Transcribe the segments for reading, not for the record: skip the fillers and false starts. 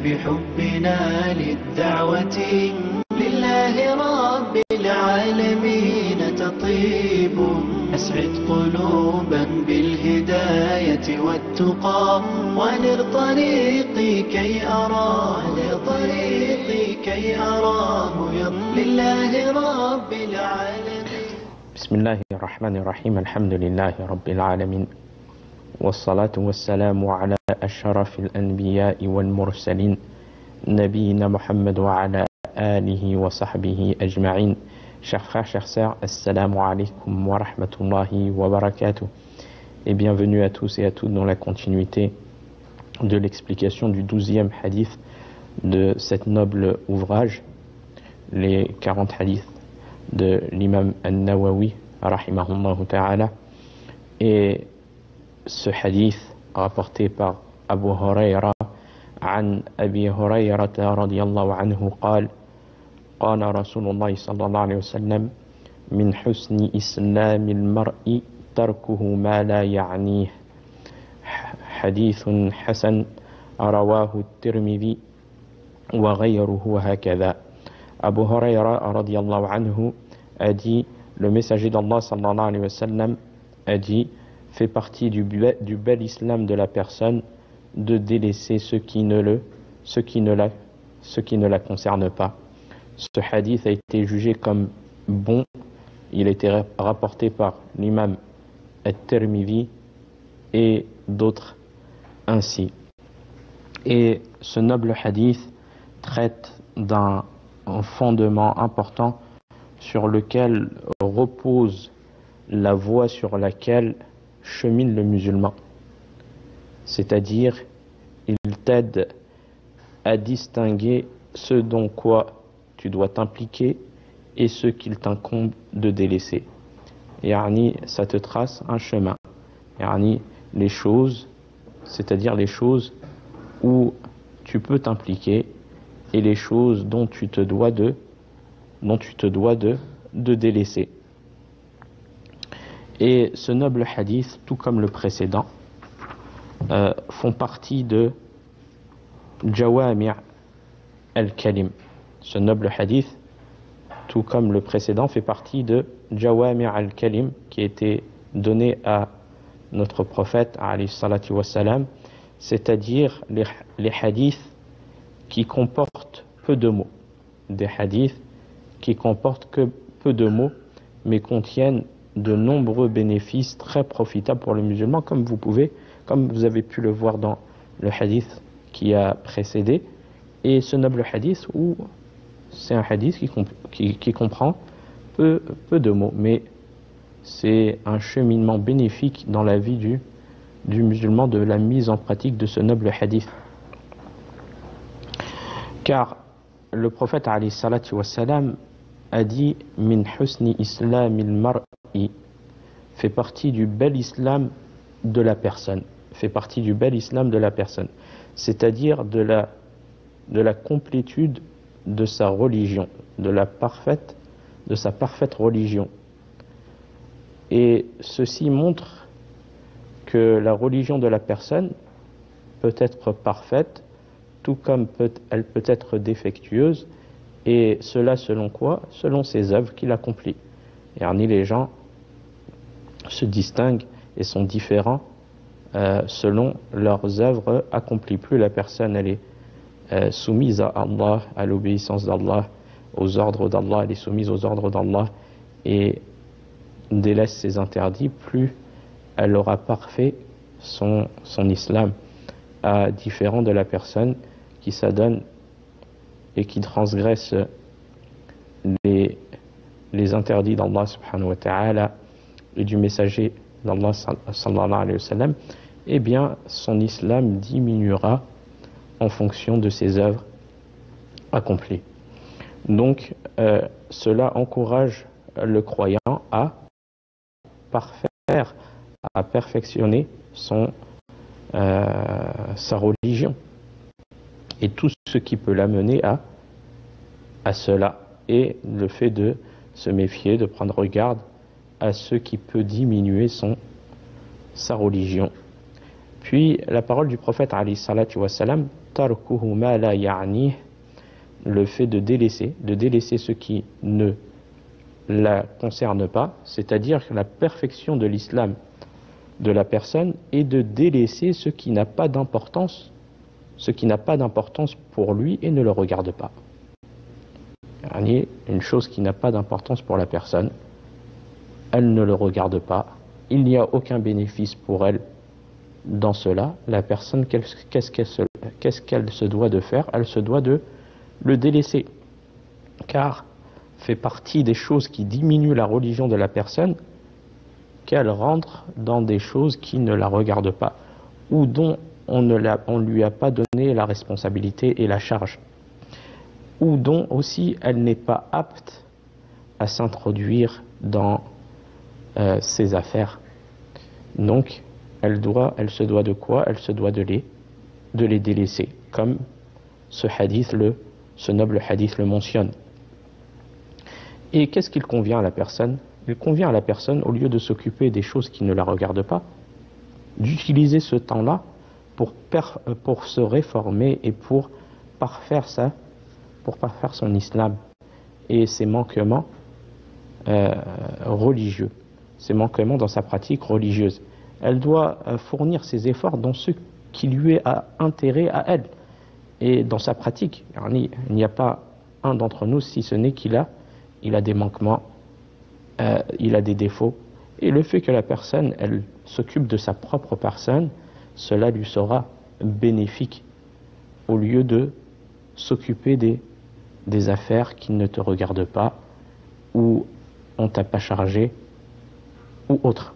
بحبنا للدعوة لله رب العالمين تطيب. أسعد قلوبا بالهداية والتقى ونرطريقي كي أراه لله رب العالمين. بسم الله الرحمن الرحيم. الحمد لله رب العالمين، والصلاة والسلام على أشرف الأنبياء والمرسلين نبينا محمد وعلى آله وصحبه أجمعين. Chers frères, chères sœurs, assalamu alaikum wa rahmatullahi wa barakatuh. Et bienvenue à tous et à toutes dans la continuité de l'explication du 12e hadith de cet noble ouvrage, les 40 hadiths de l'imam An-Nawawi, rahimahullah ta'ala. Et ce hadith rapporté par Abu Hurayra عن أبي هريرة رضي الله عنه قال قال رسول الله صلى الله عليه وسلم من حسن إسلام المرء تركه ما لا يعنيه. حديث حسن رواه الترمذي وغيره هكذا. Abu Hurayra رضي الله عنه a dit, le messager d'Allah sallallahu alayhi wa sallam a dit, fait partie du bel islam de la personne de délaisser ce qui ne la concerne pas. Ce hadith a été jugé comme bon. Il a été rapporté par l'imam At-Tirmidhi et d'autres ainsi. Et ce noble hadith traite d'un fondement important sur lequel repose la voie sur laquelle chemine le musulman. C'est-à-dire, il t'aide à distinguer ce dont quoi tu dois t'impliquer et ce qu'il t'incombe de délaisser. Yani, ça te trace un chemin. Yani, les choses, c'est-à-dire les choses où tu peux t'impliquer et les choses dont tu te dois de délaisser. Et ce noble hadith, tout comme le précédent, font partie de Jawami' al-Kalim. Ce noble hadith, tout comme le précédent, fait partie de Jawami' al-Kalim qui a été donné à notre prophète, alayhi salatu wassalam, c'est-à-dire les hadiths qui comportent peu de mots. Des hadiths qui comportent que peu de mots, mais contiennent de nombreux bénéfices très profitables pour le musulman, comme vous avez pu le voir dans le hadith qui a précédé. Et ce noble hadith, c'est un hadith qui comprend peu de mots, mais c'est un cheminement bénéfique dans la vie du musulman, de la mise en pratique de ce noble hadith. Car le prophète alayhi salatu wassalam a dit min husni islamil mar'i, fait partie du bel islam de la personne, c'est-à-dire de la complétude de sa religion, de sa parfaite religion. Et ceci montre que la religion de la personne peut être parfaite, tout comme elle peut être défectueuse, et cela selon quoi? Selon ses œuvres qu'il accomplit. Et les gens se distinguent et sont différents selon leurs œuvres accomplies. Plus la personne elle est soumise à Allah, à l'obéissance d'Allah, aux ordres d'Allah, elle est soumise aux ordres d'Allah et délaisse ses interdits, plus elle aura parfait son islam, à différent de la personne qui s'adonne et qui transgresse les interdits d'Allah subhanahu wa ta'ala et du messager d'Allah sallallahu alayhi wa sallam. Eh bien son islam diminuera en fonction de ses œuvres accomplies. Donc cela encourage le croyant à perfectionner sa religion et tout ce qui peut l'amener à cela, et le fait de se méfier, de prendre garde à ce qui peut diminuer sa religion. Puis la parole du prophète alayhi salatu wassalam, tarkuhu ma la ya'nih, le fait de délaisser ce qui ne la concerne pas, c'est-à-dire que la perfection de l'islam de la personne est de délaisser ce qui n'a pas d'importance, pour lui et ne le regarde pas. Une chose qui n'a pas d'importance pour la personne, elle ne le regarde pas, il n'y a aucun bénéfice pour elle dans cela. La personne, qu'est-ce qu'elle se doit de faire? Elle se doit de le délaisser, car fait partie des choses qui diminuent la religion de la personne qu'elle rentre dans des choses qui ne la regardent pas ou dont on ne lui a pas donné la responsabilité et la charge, ou dont aussi elle n'est pas apte à s'introduire dans ses affaires. Donc elle se doit de quoi? Elle se doit de les délaisser, comme ce noble hadith le mentionne. Et qu'est-ce qu'il convient à la personne? Il convient à la personne, au lieu de s'occuper des choses qui ne la regardent pas, d'utiliser ce temps-là pour se réformer et pour parfaire son islam et ses manquements religieux, ses manquements dans sa pratique religieuse. Elle doit fournir ses efforts dans ce qui lui est à intérêt à elle et dans sa pratique. Il n'y a pas un d'entre nous, si ce n'est qu'il a des manquements, il a des défauts, et le fait que la personne, elle s'occupe de sa propre personne, cela lui sera bénéfique, au lieu de s'occuper des affaires qui ne te regardent pas, ou on t'a pas chargé, ou autre.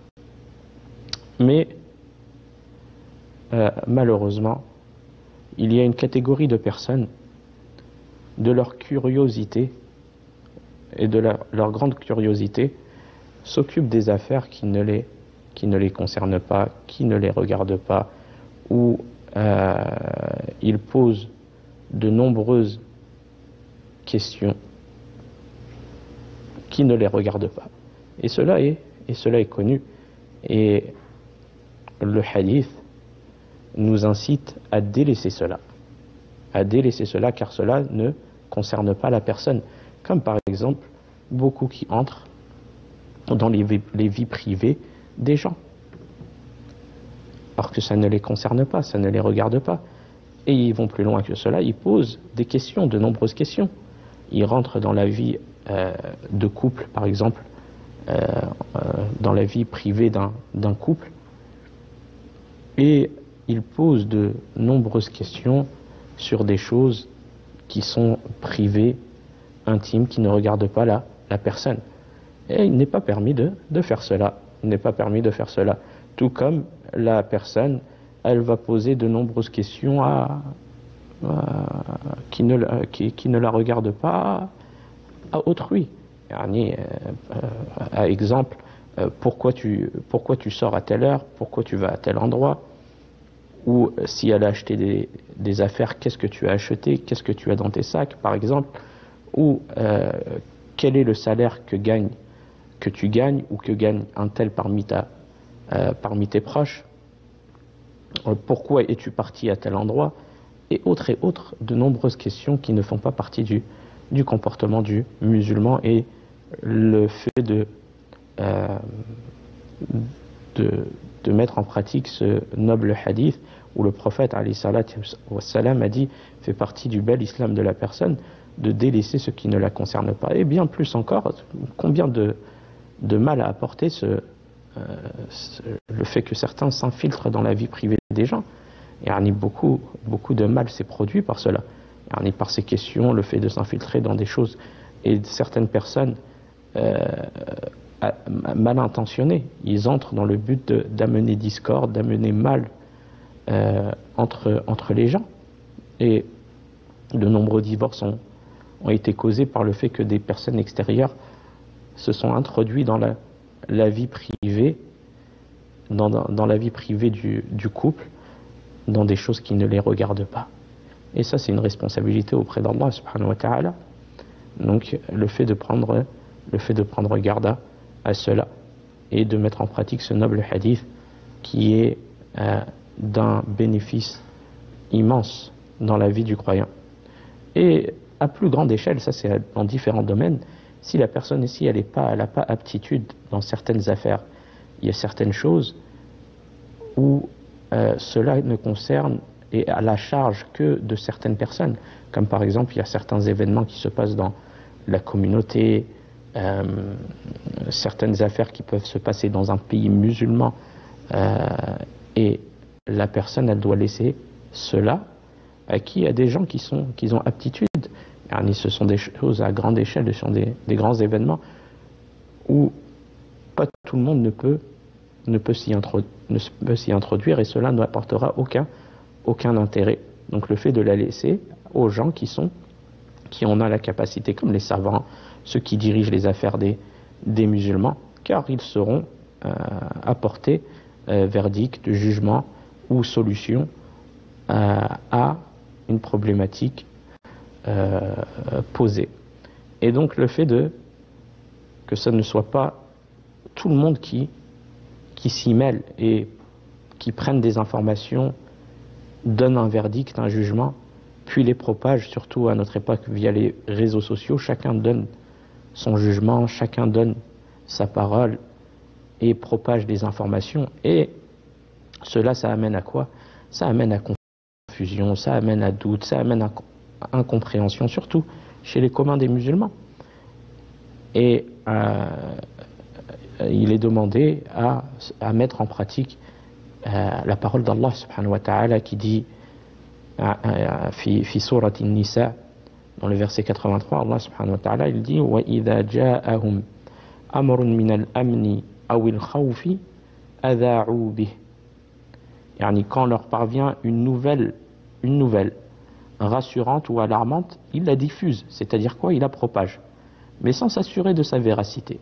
Mais malheureusement, il y a une catégorie de personnes, de leur curiosité et de leur grande curiosité, s'occupent des affaires qui ne les concernent pas, qui ne les regardent pas, où ils posent de nombreuses questions qui ne les regardent pas. Et cela est connu. Et le hadith nous incite à délaisser cela, car cela ne concerne pas la personne. Comme par exemple, beaucoup qui entrent dans les vies privées des gens, alors que ça ne les concerne pas, ça ne les regarde pas. Et ils vont plus loin que cela, ils posent des questions, de nombreuses questions. Ils rentrent dans la vie de couple, par exemple, dans la vie privée d'un couple, et ils posent de nombreuses questions sur des choses qui sont privées, intimes, qui ne regardent pas la personne. Et il n'est pas permis de faire cela. Il n'est pas permis de faire cela. Tout comme la personne, elle va poser de nombreuses questions qui ne la regardent pas à autrui. À exemple, pourquoi tu sors à telle heure, pourquoi tu vas à tel endroit, ou si elle a acheté des affaires, qu'est-ce que tu as acheté, qu'est-ce que tu as dans tes sacs, par exemple, ou quel est le salaire que tu gagnes ou que gagne un tel parmi tes proches, pourquoi es-tu parti à tel endroit, et autres, de nombreuses questions qui ne font pas partie du comportement du musulman. Et le fait de mettre en pratique ce noble hadith où le prophète alayhi salatu wassalam a dit fait partie du bel islam de la personne de délaisser ce qui ne la concerne pas. Et bien plus encore, combien de mal a apporté le fait que certains s'infiltrent dans la vie privée des gens. Et beaucoup de mal s'est produit par cela. Par ces questions, le fait de s'infiltrer dans des choses, et certaines personnes mal intentionnées, ils entrent dans le but d'amener discorde, d'amener mal entre les gens. Et de nombreux divorces ont été causés par le fait que des personnes extérieures se sont introduits dans la vie privée, dans la vie privée du couple, dans des choses qui ne les regardent pas. Et ça, c'est une responsabilité auprès d'Allah subhanahu wa ta'ala. Donc le fait de prendre garde à cela et de mettre en pratique ce noble hadith qui est d'un bénéfice immense dans la vie du croyant. Et à plus grande échelle, ça c'est dans différents domaines, si la personne ici elle n'a pas aptitude dans certaines affaires, il y a certaines choses où cela ne concerne et à la charge que de certaines personnes, comme par exemple il y a certains événements qui se passent dans la communauté, certaines affaires qui peuvent se passer dans un pays musulman, et la personne elle doit laisser cela à qui a des gens qui ont aptitude. Ce sont des choses à grande échelle, ce sont des grands événements où pas tout le monde ne peut s'y introduire, et cela n'apportera aucun intérêt. Donc le fait de la laisser aux gens qui en ont la capacité, comme les savants, ceux qui dirigent les affaires des musulmans, car ils sauront apporter verdict, jugement ou solution à une problématique posée. Et donc le fait que ce ne soit pas tout le monde qui s'y mêle et qui prennent des informations, donnent un verdict, un jugement, puis les propagent, surtout à notre époque via les réseaux sociaux. Chacun donne son jugement, chacun donne sa parole et propage des informations. Et cela, ça amène à quoi? Ça amène à confusion, ça amène à doute, ça amène à incompréhension, surtout chez les communs des musulmans. Et il est demandé à mettre en pratique la parole d'Allah subhanahu wa ta'ala qui dit fi surat An-Nisa, dans le verset 83, Allah subhanahu wa ta'ala il dit wa idha ja'ahum amrun min al-amni aw al-khawfi adha'u bih, quand leur parvient une nouvelle rassurante ou alarmante, il la diffuse, c'est-à-dire quoi? Il la propage, mais sans s'assurer de sa véracité.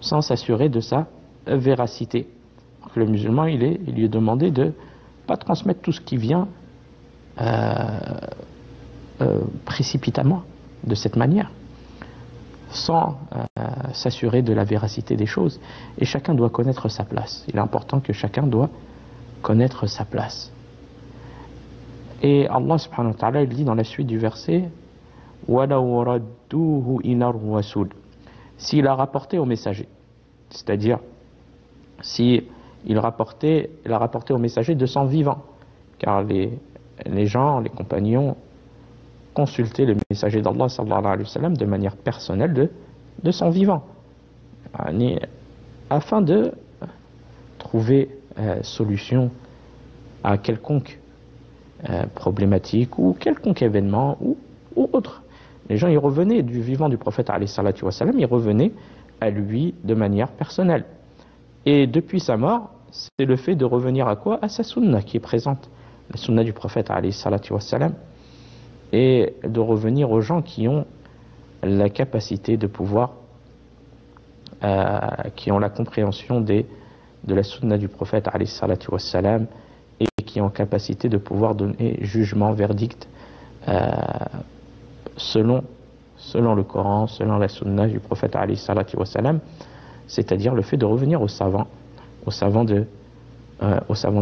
Sans s'assurer de sa véracité. Donc, le musulman, il lui est demandé de ne pas transmettre tout ce qui vient précipitamment, de cette manière, sans s'assurer de la véracité des choses. Et chacun doit connaître sa place. Il est important que chacun doit connaître sa place. Et Allah subhanahu wa ta'ala, il dit dans la suite du verset وَلَوْ رَدُّوهُ إِلَى الرَّسُولِ, s'il a rapporté au messager, c'est-à-dire s'il a rapporté au messager de son vivant, car les gens, les compagnons consultaient le messager d'Allah sallallahu alayhi wa sallam de manière personnelle de son vivant, afin de trouver solution à quelconque problématique ou quelconque événement ou autre. Les gens y revenaient du vivant du prophète alayhi salatu wa sallam, ils revenaient à lui de manière personnelle. Et depuis sa mort, c'est le fait de revenir à quoi? À sa sunna qui est présente, la sunna du prophète alayhi salatu wa sallam, et de revenir aux gens qui ont la capacité de pouvoir, qui ont la compréhension de la sunna du prophète alayhi salatu wa sallam, et qui ont capacité de pouvoir donner jugement, verdict, selon le Coran, selon la sunna du prophète alayhi salatu wa sallam, c'est-à-dire le fait de revenir aux savants de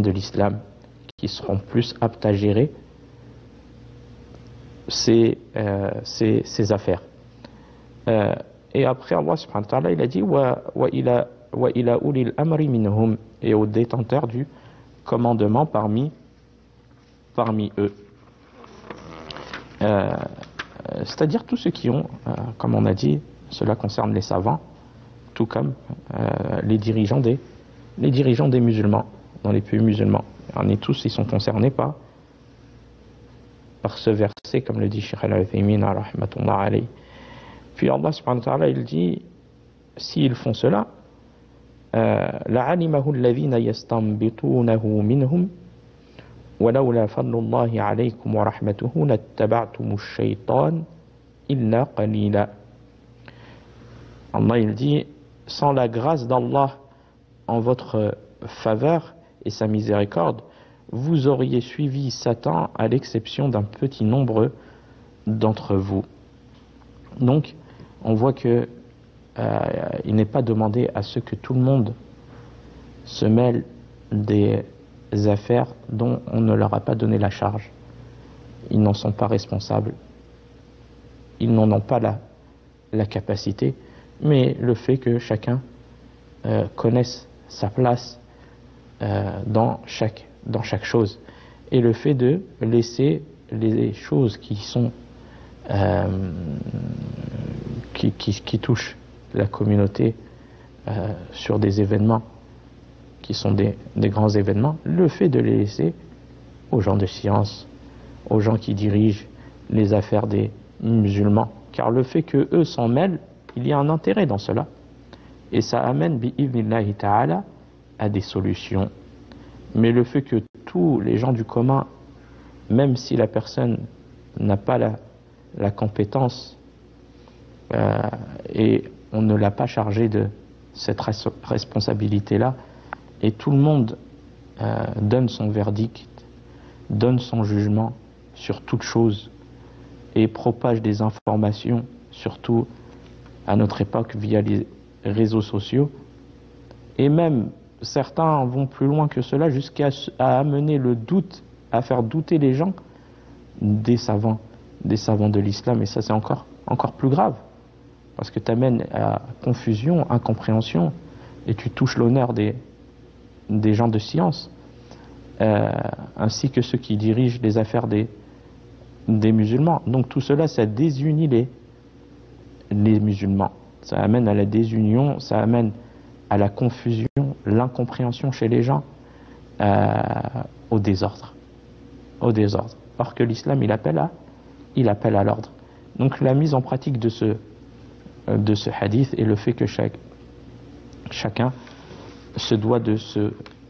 l'islam, qui seront plus aptes à gérer ces affaires. Et après Allah subhanahu wa ta'ala, il a dit wa ila ulil amri minhum, et aux détenteurs du commandement parmi eux. C'est-à-dire tous ceux qui ont, comme on a dit, cela concerne les savants, tout comme les dirigeants des musulmans, dans les pays musulmans. Ils sont concernés par ce verset, comme le dit Cheikh Al-Uthaymin rahmatullah alayhi. Puis Allah subhanahu wa ta'ala, il dit, s'ils font cela, لَعَلِمَهُ الَّذِينَ يَسْتَنبِطُونَهُ مِنْهُمْ وَلَوْلَا فَضْلُ اللَّهِ عَلَيْكُمْ وَرَحْمَتُهُ لَاتَّبَعْتُمُ الشَّيْطَانَ إِلَّا قَلِيلًا. Allah il dit, sans la grâce d'Allah en votre faveur et sa miséricorde, vous auriez suivi Satan à l'exception d'un petit nombre d'entre vous. Donc, on voit que il n'est pas demandé à ce que tout le monde se mêle des affaires dont on ne leur a pas donné la charge. Ils n'en sont pas responsables. Ils n'en ont pas la capacité, mais le fait que chacun connaisse sa place dans chaque chose, et le fait de laisser les choses qui sont qui touchent la communauté sur des événements qui sont des grands événements, le fait de les laisser aux gens de science, aux gens qui dirigent les affaires des musulmans, car le fait que eux s'en mêlent, il y a un intérêt dans cela, et ça amène bi'idhnillahi ta'ala à des solutions. Mais le fait que tous les gens du commun, même si la personne n'a pas la compétence et on ne l'a pas chargé de cette responsabilité-là, et tout le monde donne son verdict, donne son jugement sur toute chose et propage des informations, surtout à notre époque via les réseaux sociaux, et même certains vont plus loin que cela jusqu'à amener le doute, à faire douter les gens des savants de l'islam, et ça c'est encore plus grave, parce que tu amènes à confusion, incompréhension, et tu touches l'honneur des gens de science, ainsi que ceux qui dirigent les affaires des musulmans. Donc tout cela, ça désunit les musulmans, ça amène à la désunion, ça amène à la confusion, l'incompréhension chez les gens, au désordre. Or que l'islam, il appelle à l'ordre. Donc la mise en pratique de ce hadith et le fait que chacun se doit de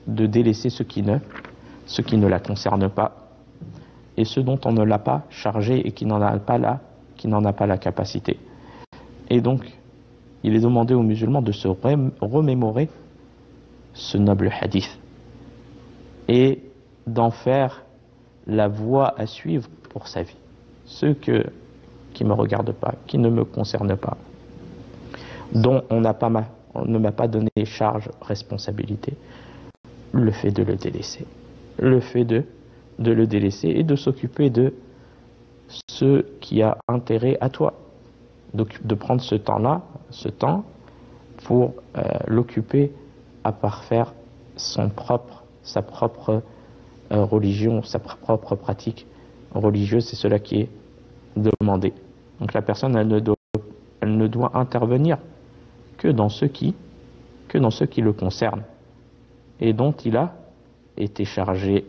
délaisser ce qui ne la concerne pas, et ce dont on ne l'a pas chargé et qui n'en a pas la capacité. Et donc, il est demandé aux musulmans de se remémorer ce noble hadith et d'en faire la voie à suivre pour sa vie. Ceux qui ne me regardent pas, qui ne me concernent pas, dont on ne m'a pas donné charge, responsabilité, le fait de le délaisser. Le fait de le délaisser et de s'occuper de ce qui a intérêt à toi. Donc, de prendre ce temps pour l'occuper à parfaire sa propre religion, sa propre pratique religieuse, c'est cela qui est demandé. Donc la personne, elle ne doit intervenir que dans ce qui le concerne et dont il a été chargé.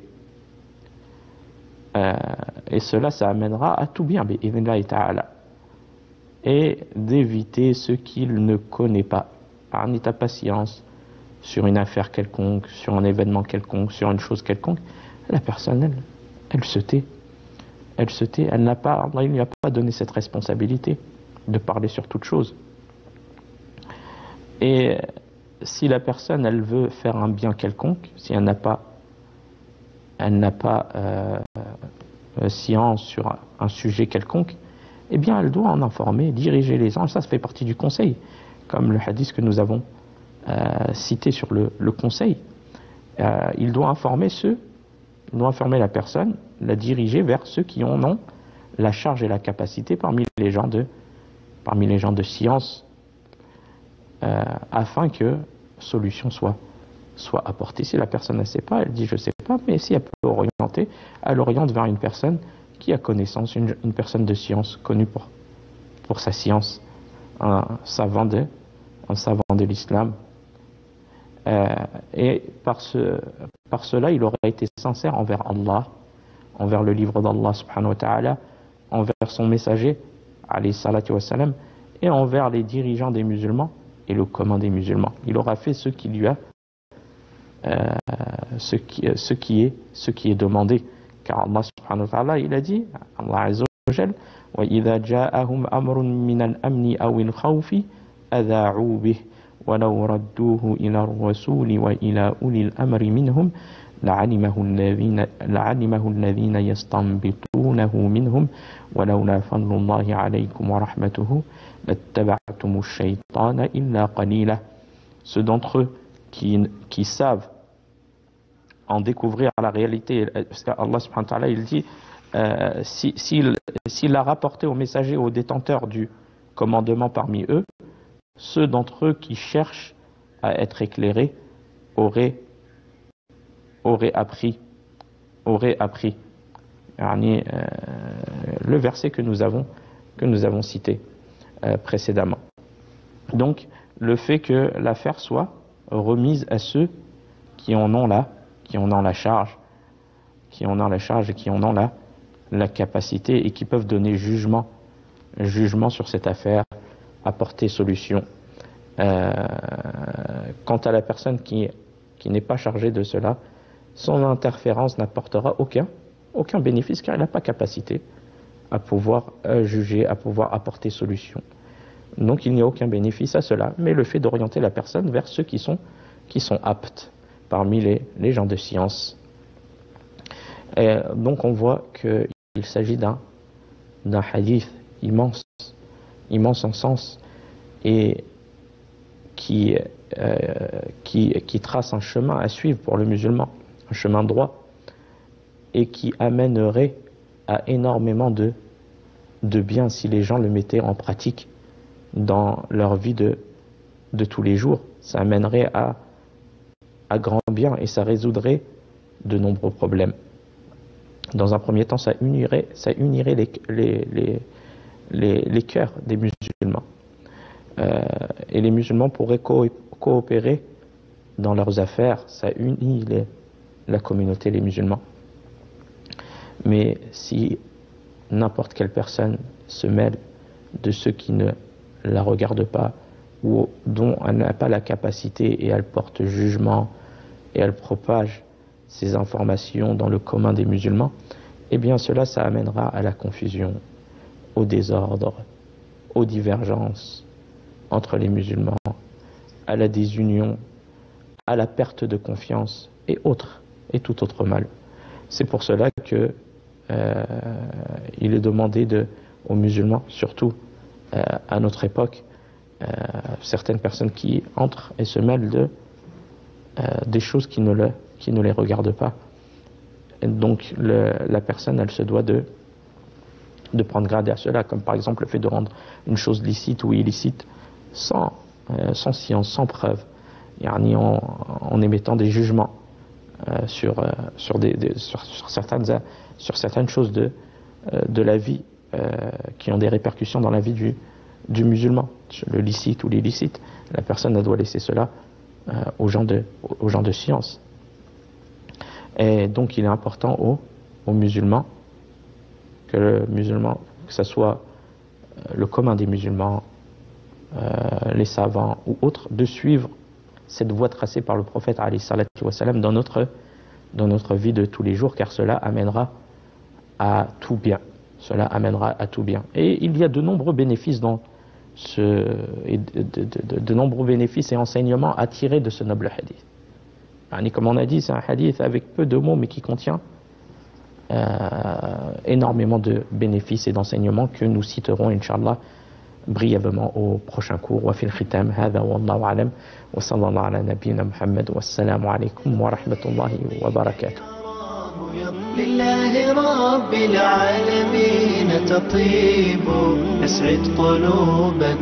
Et cela, ça amènera à tout bien, bi'idhnillahi ta'ala, et d'éviter ce qu'il ne connaît pas. Parmi ta patience sur une affaire quelconque, sur un événement quelconque, sur une chose quelconque, la personne, elle se tait. Elle n'a pas, Allah, il ne lui a pas donné cette responsabilité de parler sur toute chose. Et si la personne, elle veut faire un bien quelconque, si elle n'a pas science sur un sujet quelconque, eh bien, elle doit en informer, diriger les gens. Ça fait partie du conseil, comme le hadith que nous avons cité sur le conseil. Il doit informer la personne, la diriger vers ceux qui en ont la charge et la capacité parmi les gens de science, afin que solution soit apportée. Si la personne ne sait pas, elle dit je ne sais pas, mais si elle peut orienter, elle oriente vers une personne qui a connaissance, une personne de science connue pour sa science, un savant de l'islam. Et par cela, il aurait été sincère envers Allah, envers le livre d'Allah subhanahu wa ta'ala, envers son messager, alayhi salatu wa salam, et envers les dirigeants des musulmans et le commun des musulmans. Il aura fait ce qui lui a ce qui est demandé, car Allah subhanahu wa ta'ala, il a dit, Allah azza wa jal, wa idha ja'ahum amrun min al-amni aw al-khawfi adha'u bih wa law radduhu ila ar-rasuli wa ila uli al-amri minhum la'alimahu alladhina yastanbitunahu minhum wa lawla fadlullahi alaykum wa rahmatuhu lattaba'tumu ash-shaytana illa qalila. Ceux d'entre eux qui savent en découvrir la réalité. Parce qu'Allah subhanahu wa ta'ala, il dit, s'il a rapporté aux messagers, aux détenteurs du commandement parmi eux, ceux d'entre eux qui cherchent à être éclairés auraient appris. Yani, le verset que nous avons cité précédemment. Donc, le fait que l'affaire soit remise à ceux qui en ont la charge et qui en ont la capacité et qui peuvent donner jugement sur cette affaire, apporter solution. Quant à la personne qui n'est pas chargée de cela, son interférence n'apportera aucun bénéfice, car il n'a pas capacité à pouvoir juger, à pouvoir apporter solution. Donc il n'y a aucun bénéfice à cela, mais le fait d'orienter la personne vers ceux qui sont aptes parmi les gens de science. Et donc on voit qu'il s'agit d'un hadith immense en sens, et qui trace un chemin à suivre pour le musulman, un chemin droit, et qui amènerait à énormément de bien si les gens le mettaient en pratique dans leur vie de tous les jours. Ça amènerait à grand bien et ça résoudrait de nombreux problèmes. Dans un premier temps, ça unirait les cœurs des musulmans. Et les musulmans pourraient coopérer dans leurs affaires. Ça unit la communauté, les musulmans. Mais si n'importe quelle personne se mêle de ceux qui ne la regardent pas, ou dont elle n'a pas la capacité, et elle porte jugement, et elle propage ces informations dans le commun des musulmans, eh bien cela, ça amènera à la confusion, au désordre, aux divergences entre les musulmans, à la désunion, à la perte de confiance, et tout autre mal. C'est pour cela que il est demandé aux musulmans, surtout à notre époque, certaines personnes qui entrent et se mêlent des choses qui ne les regardent pas. Et donc la personne, elle se doit de prendre garde à cela, comme par exemple le fait de rendre une chose licite ou illicite sans science, sans preuve, en émettant des jugements sur certaines choses de la vie qui ont des répercussions dans la vie du musulman, le licite ou l'illicite. La personne doit laisser cela aux gens de science. Et donc il est important aux musulmans, que ce soit le commun des musulmans, les savants ou autres, de suivre cette voie tracée par le prophète alayhi salatu wa salam dans notre vie de tous les jours, car cela amènera à tout bien. Et il y a de nombreux bénéfices de nombreux bénéfices et enseignements à tirer de ce noble hadith. Comme on a dit, c'est un hadith avec peu de mots, mais qui contient énormément de bénéfices et d'enseignements que nous citerons, Inch'Allah, brièvement au prochain cours. Wa fil khitam, hadha wallahu alam, wa sallallahu ala nabiyyina Muhammad, wa assalamu alaykum wa rahmatullahi wa barakatuh. لله رب العالمين تطيب أسعد قلوبا